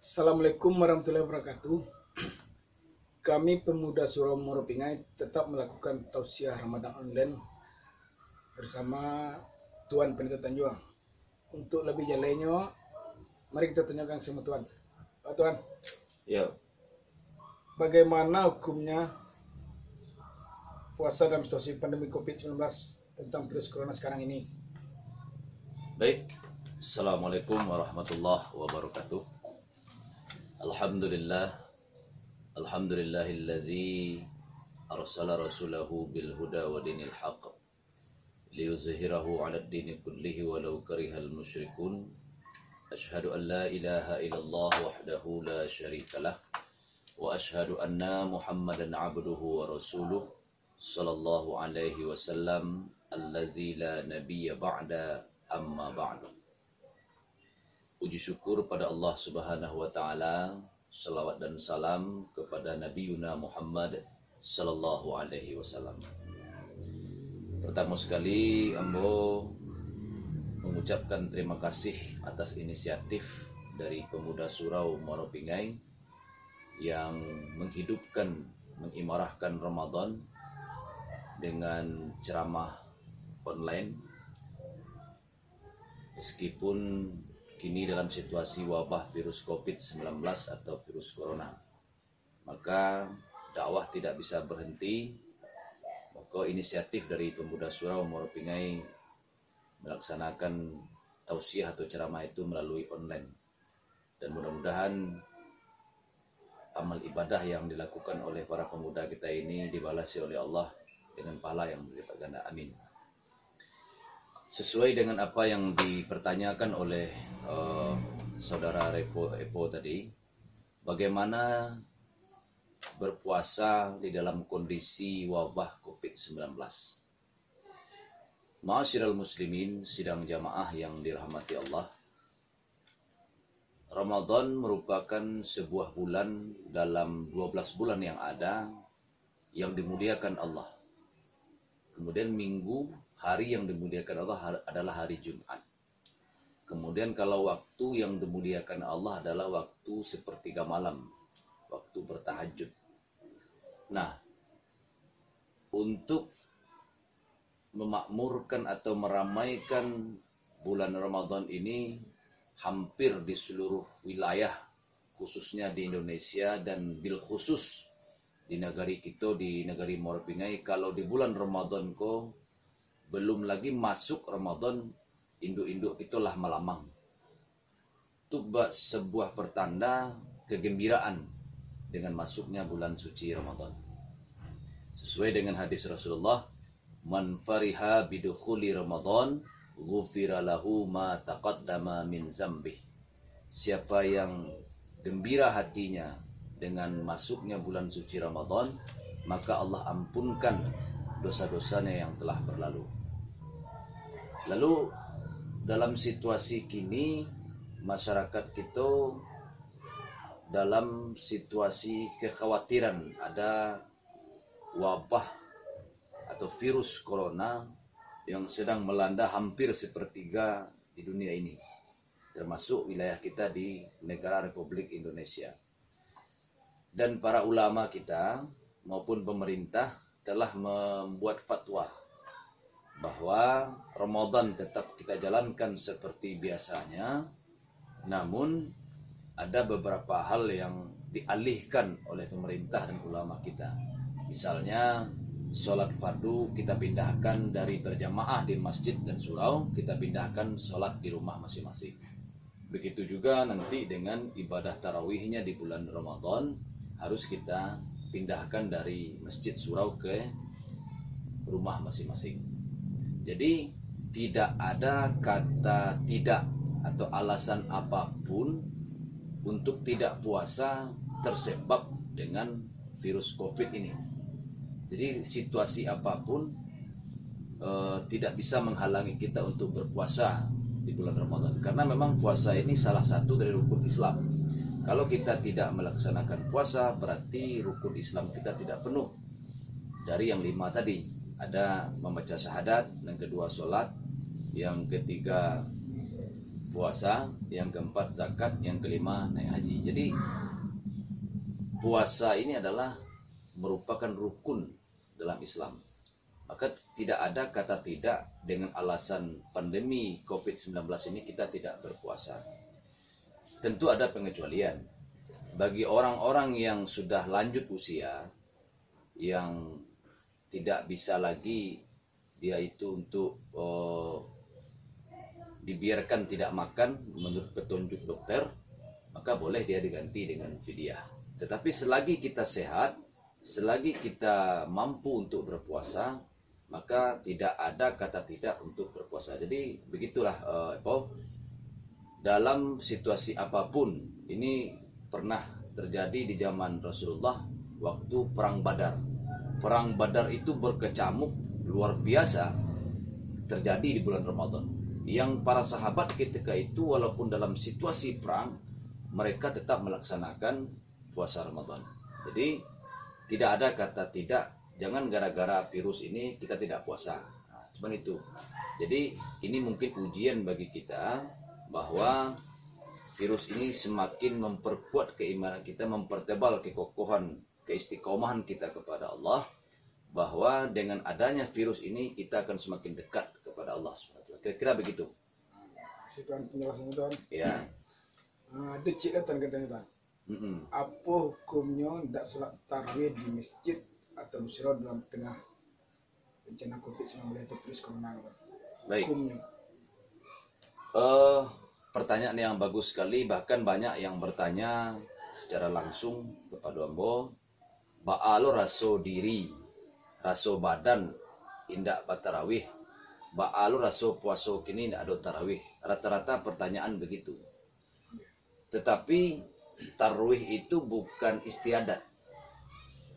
Assalamualaikum warahmatullahi wabarakatuh. Kami pemuda Surau Moropingai tetap melakukan tausiah Ramadan online bersama Tuan Pendeta Tanjuang. Untuk lebih jalannya, mari kita tanyakan sama Tuan. Pak Tuan, Ya, bagaimana hukumnya puasa dalam situasi pandemi COVID-19 tentang virus corona sekarang ini? baik. Assalamualaikum warahmatullahi wabarakatuh. Alhamdulillahilladzi arsala rasulahu bil huda wa dinil haqq liyuzhirahu 'ala ad-dini kullihi walau karihal musyrikun. Asyhadu an la ilaha illallah wahdahu la syarikalah wa asyhadu anna Muhammadan 'abduhu wa rasuluh sallallahu alaihi wasallam allazi la nabiyya ba'da amma ba'du. Puji syukur pada Allah Subhanahu wa taala, salawat dan salam kepada Nabi Yuna Muhammad sallallahu alaihi wasallam. Pertama sekali ambo mengucapkan terima kasih atas inisiatif dari pemuda Surau Moropingai yang menghidupkan, mengimarahkan Ramadan dengan ceramah online. Meskipun kini dalam situasi wabah virus COVID-19 atau virus corona, maka dakwah tidak bisa berhenti. Maka inisiatif dari pemuda Surau Moropingai melaksanakan tausiah atau ceramah itu melalui online. Dan mudah-mudahan amal ibadah yang dilakukan oleh para pemuda kita ini dibalasi oleh Allah dengan pahala yang berlipat ganda. Amin. Sesuai dengan apa yang dipertanyakan oleh saudara Epo tadi, bagaimana berpuasa di dalam kondisi wabah COVID-19. Ma'asyiral muslimin, sidang jamaah yang dirahmati Allah, Ramadan merupakan sebuah bulan dalam 12 bulan yang ada yang dimuliakan Allah. Kemudian hari yang dimuliakan Allah adalah hari Jumat. Kemudian kalau waktu yang dimuliakan Allah adalah waktu sepertiga malam, waktu bertahajud. Nah, untuk memakmurkan atau meramaikan bulan Ramadan ini hampir di seluruh wilayah, khususnya di Indonesia dan bil khusus di negari kita, di negari Moropingai, kalau di bulan Ramadan belum lagi masuk Ramadan, induk-induk itulah melamang. Itu sebuah pertanda kegembiraan dengan masuknya bulan suci Ramadan. Sesuai dengan hadis Rasulullah, man fariha bidukhuli Ramadan, ghufira lahu ma taqaddama min zambih. Siapa yang gembira hatinya dengan masuknya bulan suci Ramadan, maka Allah ampunkan dosa-dosanya yang telah berlalu. Lalu dalam situasi kini masyarakat kita dalam situasi kekhawatiran ada wabah atau virus corona yang sedang melanda hampir sepertiga di dunia ini, termasuk wilayah kita di negara Republik Indonesia. Dan para ulama kita maupun pemerintah telah membuat fatwa bahwa Ramadan tetap kita jalankan seperti biasanya, namun ada beberapa hal yang dialihkan oleh pemerintah dan ulama kita. Misalnya sholat fardu kita pindahkan dari berjamaah di masjid dan surau, kita pindahkan sholat di rumah masing-masing. Begitu juga nanti dengan ibadah tarawihnya di bulan Ramadan, harus kita pindahkan dari masjid surau ke rumah masing-masing. Jadi tidak ada kata tidak atau alasan apapun untuk tidak puasa tersebab dengan virus COVID ini. Jadi situasi apapun tidak bisa menghalangi kita untuk berpuasa di bulan Ramadan. Karena memang puasa ini salah satu dari rukun Islam. Kalau kita tidak melaksanakan puasa, berarti rukun Islam kita tidak penuh. Dari yang 5 tadi, ada membaca syahadat, yang kedua sholat, yang ketiga puasa, yang keempat zakat, yang kelima naik haji. Jadi puasa ini adalah merupakan rukun dalam Islam. Maka tidak ada kata tidak dengan alasan pandemi COVID-19 ini kita tidak berpuasa. Tentu ada pengecualian. Bagi orang-orang yang sudah lanjut usia, yang tidak bisa lagi dia itu untuk dibiarkan tidak makan menurut petunjuk dokter, maka boleh dia diganti dengan fidyah. Tetapi selagi kita sehat, selagi kita mampu untuk berpuasa, maka tidak ada kata tidak untuk berpuasa. Jadi begitulah dalam situasi apapun. Ini pernah terjadi di zaman Rasulullah waktu perang Badar. Perang Badar itu berkecamuk luar biasa terjadi di bulan Ramadan. Yang para sahabat ketika itu walaupun dalam situasi perang, mereka tetap melaksanakan puasa Ramadan. Jadi tidak ada kata tidak, jangan gara-gara virus ini kita tidak puasa. Nah, cuman itu. Jadi ini mungkin ujian bagi kita bahwa virus ini semakin memperkuat keimanan kita, mempertebal kekokohan, keistiqomahan kita kepada Allah, bahwa dengan adanya virus ini kita akan semakin dekat kepada Allah SWT. Kira-kira begitu. Situan penjelasan Tuan. Ya. Ada cik datang katanya Tuan. Apa hukumnya tidak sholat tarawih di masjid atau musyrah dalam tengah bencana COVID-19 atau virus corona? Baik. Hukumnya. Pertanyaan yang bagus sekali. Bahkan banyak yang bertanya secara langsung kepada Ambo, ba'alo raso diri, raso badan indak batarawih, ba'alo raso puaso kini indak ada tarawih. Rata-rata pertanyaan begitu. Tetapi tarawih itu bukan istiadat,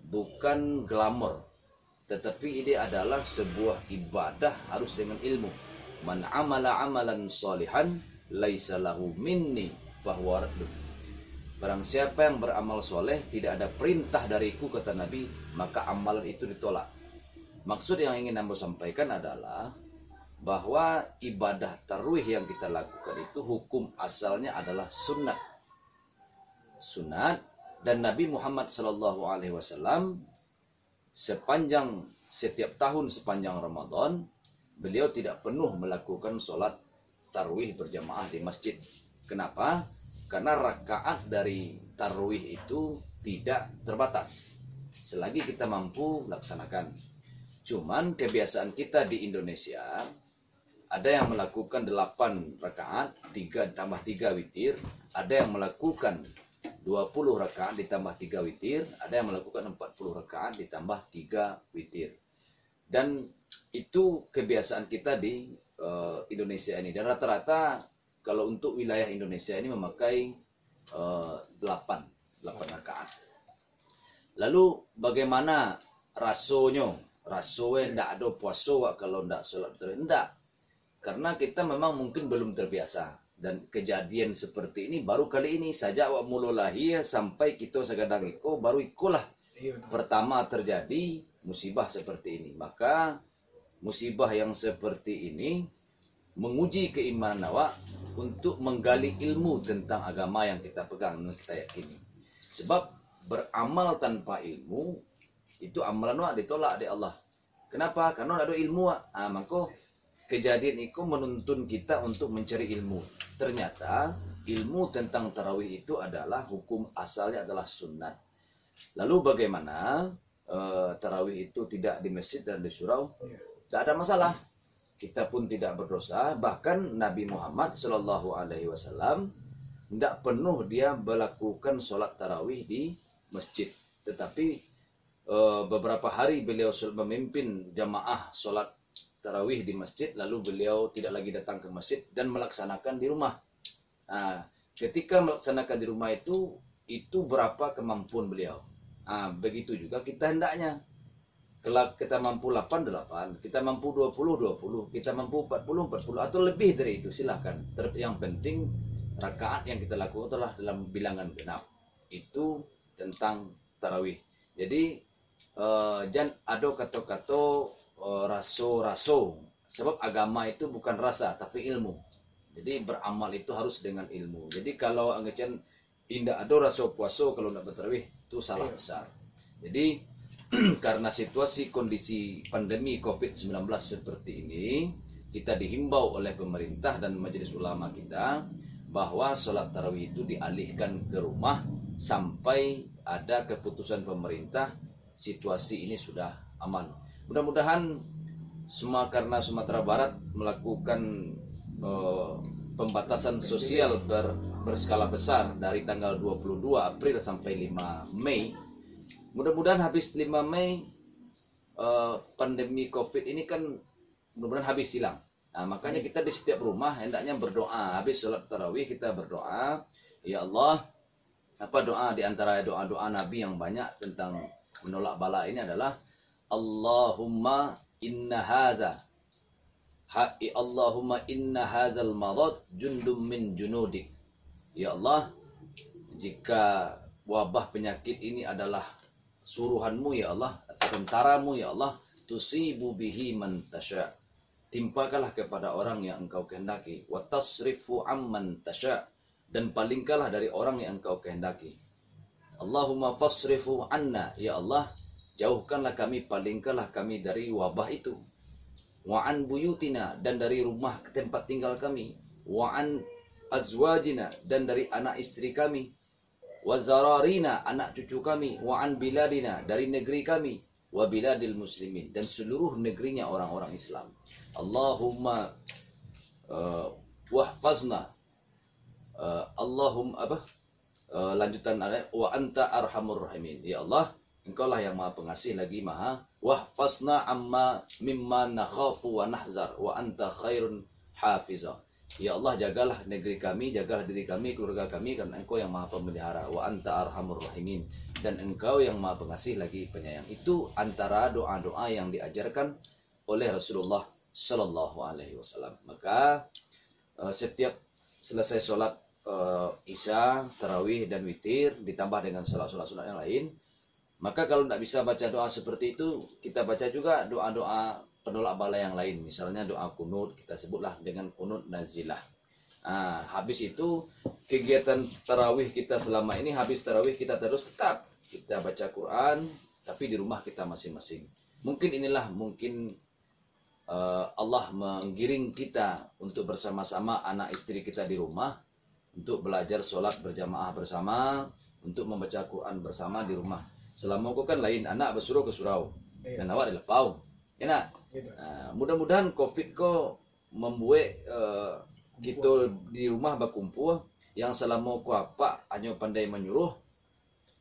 bukan glamor, tetapi ini adalah sebuah ibadah harus dengan ilmu. Man amala amalan salihan laisa lahu minni fahuwa raddun. Barang siapa yang beramal soleh tidak ada perintah dariku, kata Nabi, maka amalan itu ditolak. Maksud yang ingin Anda sampaikan adalah bahwa ibadah tarawih yang kita lakukan itu hukum asalnya adalah sunat. Sunat, dan Nabi Muhammad SAW sepanjang setiap tahun sepanjang Ramadan beliau tidak penuh melakukan sholat tarawih berjamaah di masjid. Kenapa? Karena rakaat dari tarawih itu tidak terbatas. Selagi kita mampu laksanakan. Cuman kebiasaan kita di Indonesia, ada yang melakukan 8 rakaat, 3 tambah 3 witir. Ada yang melakukan 20 rakaat ditambah 3 witir. Ada yang melakukan 40 rakaat ditambah 3 witir. Dan itu kebiasaan kita di Indonesia ini. Dan rata-rata kalau untuk wilayah Indonesia ini memakai 8 rakaat. Lalu bagaimana rasonya? Rasonya tidak ada puasa kalau tidak sholat tarawih. Tidak. Karena kita memang mungkin belum terbiasa. Dan kejadian seperti ini baru kali ini saja awak mula lahir sampai kita segadang iko baru ikolah pertama terjadi musibah seperti ini. Maka musibah yang seperti ini menguji keimanan awak untuk menggali ilmu tentang agama yang kita pegang dan kita yakini. Sebab beramal tanpa ilmu itu amalan awak ditolak oleh Allah. Kenapa? Karena ada ilmu awak. Maka kejadian itu menuntun kita untuk mencari ilmu. Ternyata ilmu tentang tarawih itu adalah hukum asalnya adalah sunat. Lalu bagaimana tarawih itu tidak di masjid dan di surau? Tidak ada masalah. Kita pun tidak berdosa. Bahkan Nabi Muhammad SAW tidak penuh dia melakukan sholat tarawih di masjid. Tetapi beberapa hari beliau memimpin jamaah sholat tarawih di masjid, lalu beliau tidak lagi datang ke masjid dan melaksanakan di rumah. Nah, ketika melaksanakan di rumah itu berapa kemampuan beliau. Begitu juga kita hendaknya. Kalau kita mampu 8, kita mampu 20, kita mampu 40, atau lebih dari itu silahkan. Yang penting rakaat yang kita lakukan adalah dalam bilangan genap. Itu tentang tarawih. Jadi jangan ada kata-kata raso-raso. Sebab agama itu bukan rasa tapi ilmu. Jadi beramal itu harus dengan ilmu. Jadi kalau anggacan indah ada rasa puasa kalau nak bertarawih itu salah besar. Jadi karena situasi kondisi pandemi COVID-19 seperti ini, kita dihimbau oleh pemerintah dan majelis ulama kita bahwa sholat tarawih itu dialihkan ke rumah sampai ada keputusan pemerintah situasi ini sudah aman. Mudah-mudahan karena Sumatera Barat melakukan pembatasan sosial berskala besar dari tanggal 22 April sampai 5 Mei. Mudah-mudahan habis 5 Mei pandemi COVID ini kan mudah-mudahan habis hilang. Nah, makanya kita di setiap rumah hendaknya berdoa. Habis sholat tarawih kita berdoa, ya Allah, apa doa di antara doa-doa Nabi yang banyak tentang menolak bala ini adalah Allahumma inna hadza Allahumma inna hadzal marad jundum min junudik. Ya Allah, jika wabah penyakit ini adalah suruhanmu ya Allah, atau tentaramu ya Allah, tusibu bihi man tasya. Timpakanlah kepada orang yang engkau kehendaki, wa tasrifu amman tasya, dan palingkanlah dari orang yang engkau kehendaki. Allahumma fasrifu anna, ya Allah, jauhkanlah kami, palingkanlah kami dari wabah itu. Wa an buyutina, dan dari rumah tempat tinggal kami. Wa an azwajina, dan dari anak istri kami. Wa zararina, anak cucu kami. Wa an biladina, dari negeri kami. Wa biladil muslimin, dan seluruh negerinya orang-orang Islam. Allahumma wahfazna, Allahumma lanjutan ayat, wa anta arhamur rahimin. Ya Allah, engkaulah yang maha pengasih lagi maha wahfazna amma mimma nakhafu wa nahzar wa anta khairun hafizah. Ya Allah, jagalah negeri kami, jagalah diri kami, keluarga kami, karena engkau yang maha pemelihara. Wa anta arhamur rahimin, dan engkau yang maha pengasih lagi penyayang. Itu antara doa-doa yang diajarkan oleh Rasulullah Sallallahu Alaihi Wasallam. Maka setiap selesai sholat isya, tarawih dan witir, ditambah dengan sholat-sholat sunat yang lain, maka kalau tidak bisa baca doa seperti itu, kita baca juga doa-doa penolak bala yang lain. Misalnya doa kunut, kita sebutlah dengan kunut nazilah. Nah, habis itu kegiatan tarawih kita selama ini, habis tarawih kita terus tetap kita baca Quran, tapi di rumah kita masing-masing. Mungkin Allah menggiring kita untuk bersama-sama anak istri kita di rumah, untuk belajar sholat berjamaah bersama, untuk membaca Quran bersama di rumah. Selama kau kan lain, anak bersuruh ke surau, dan awak di lepau. Enak. Mudah-mudahan COVID ko membuat kita di rumah berkumpul, yang selama kau apa hanya pandai menyuruh,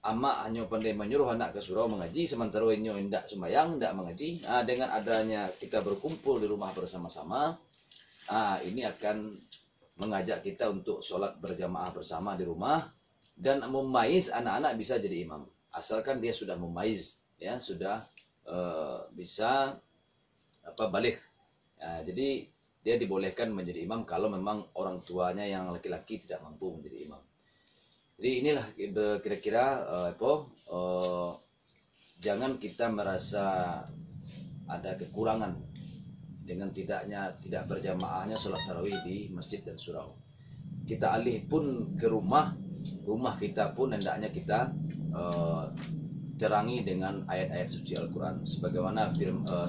amak hanya pandai menyuruh anak ke surau mengaji, sementara inyo hendak sembahyang, hendak mengaji. Dengan adanya kita berkumpul di rumah bersama-sama, ini akan mengajak kita untuk sholat berjamaah bersama di rumah, dan memaiz anak-anak bisa jadi imam. Asalkan dia sudah memaiz, ya, sudah bisa balik. Jadi dia dibolehkan menjadi imam kalau memang orang tuanya yang laki-laki tidak mampu menjadi imam. Jadi inilah kira-kira jangan kita merasa ada kekurangan dengan tidak berjamaahnya sholat tarawih di masjid dan surau. Kita alih pun ke rumah kita pun hendaknya kita terangi dengan ayat-ayat suci Al-Quran. Sebagaimana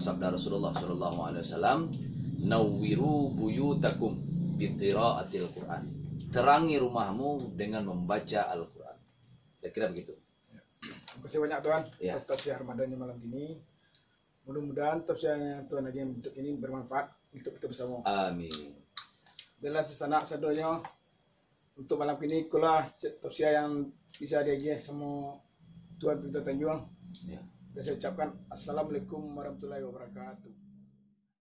sabda Rasulullah SAW, nawwiru buyutakum biqiraatil Quran. Terangi rumahmu dengan membaca Al-Quran. Saya kira begitu. Terima kasih banyak Tuan atas tafsir Ramadan malam ini. Mudah-mudahan tafsirnya Tuan lagi untuk ini bermanfaat untuk kita bersama. Amin. Dalam sesanak sadonya untuk malam ini kulah tafsir yang bisa diagih sama Tuan Peter Tanjung. Dan saya ucapkan Assalamualaikum warahmatullahi wabarakatuh.